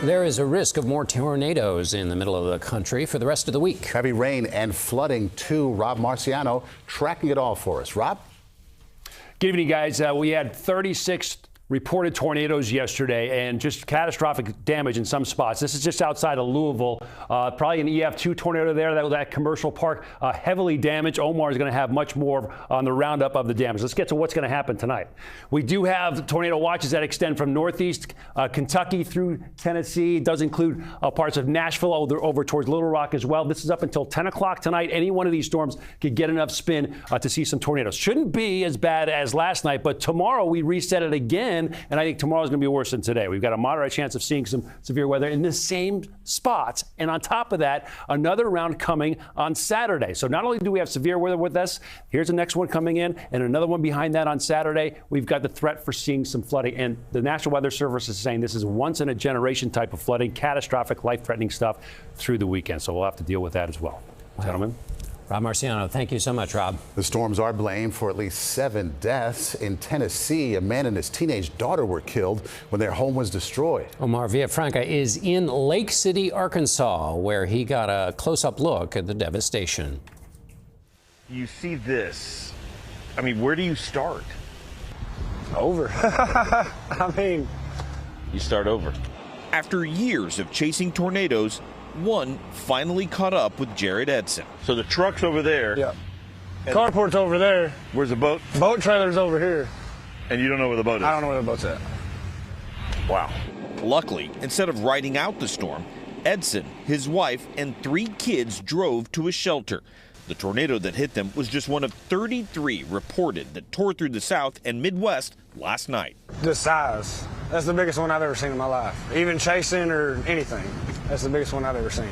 There is a risk of more tornadoes in the middle of the country for the rest of the week. Heavy rain and flooding, too. Rob Marciano tracking it all for us. Rob? Good evening, guys. We had 36 reported tornadoes yesterday and just catastrophic damage in some spots. This is just outside of Louisville. Probably an EF2 tornado there. That commercial park heavily damaged. Omar is going to have much more on the roundup of the damage. Let's get to what's going to happen tonight. We do have tornado watches that extend from northeast Kentucky through Tennessee. It does include parts of Nashville over towards Little Rock as well. This is up until 10 o'clock tonight. Any one of these storms could get enough spin to see some tornadoes. Shouldn't be as bad as last night, but tomorrow we reset it again. And I think tomorrow's going to be worse than today. We've got a moderate chance of seeing some severe weather in the same spots. And on top of that, another round coming on Saturday. So not only do we have severe weather with us, here's the next one coming in and another one behind that on Saturday. We've got the threat for seeing some flooding. And the National Weather Service is saying this is once in a generation type of flooding, catastrophic, life-threatening stuff through the weekend. So we'll have to deal with that as well. Wow. Gentlemen. Rob Marciano, thank you so much, Rob. The storms are blamed for at least 7 deaths. In Tennessee, a man and his teenage daughter were killed when their home was destroyed. Omar Villafranca is in Lake City, Arkansas, where he got a close-up look at the devastation. You see this. I mean, where do you start? Over. I mean, you start over. After years of chasing tornadoes, one finally caught up with Jared Edson. So the truck's over there. Yeah. Carport's over there. Where's the boat? Boat trailer's over here. And you don't know where the boat is? I don't know where the boat's at. Wow. Luckily, instead of riding out the storm, Edson, his wife, and 3 kids drove to a shelter. The tornado that hit them was just one of 33 reported that tore through the South and Midwest last night. The size. That's the biggest one I've ever seen in my life. Even chasing or anything. That's the biggest one I've ever seen.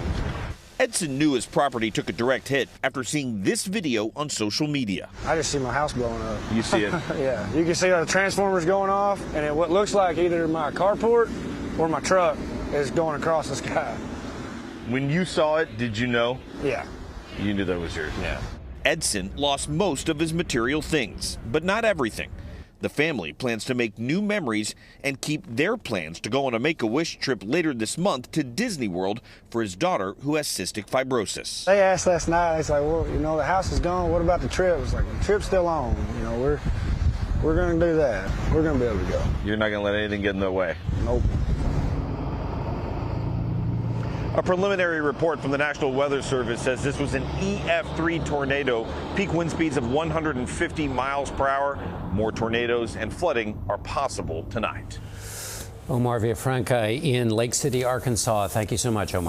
Edson knew his property took a direct hit after seeing this video on social media. I just see my house blowing up. You see it? Yeah. You can see the transformers going off, and what looks like either my carport or my truck is going across the sky. When you saw it, did you know? Yeah. You knew that was yours? Yeah. Edson lost most of his material things, but not everything. The family plans to make new memories and keep their plans to go on a Make-A-Wish trip later this month to Disney World for his daughter who has cystic fibrosis. They asked last night, it's like, well, you know, the house is gone. What about the trip? It's like, the trip's still on. You know, we're going to do that. We're going to be able to go. You're not going to let anything get in the way? Nope. A preliminary report from the National Weather Service says this was an EF3 tornado, peak wind speeds of 150 miles per hour. More tornadoes and flooding are possible tonight. Omar Villafranca in Lake City, Arkansas. Thank you so much, Omar.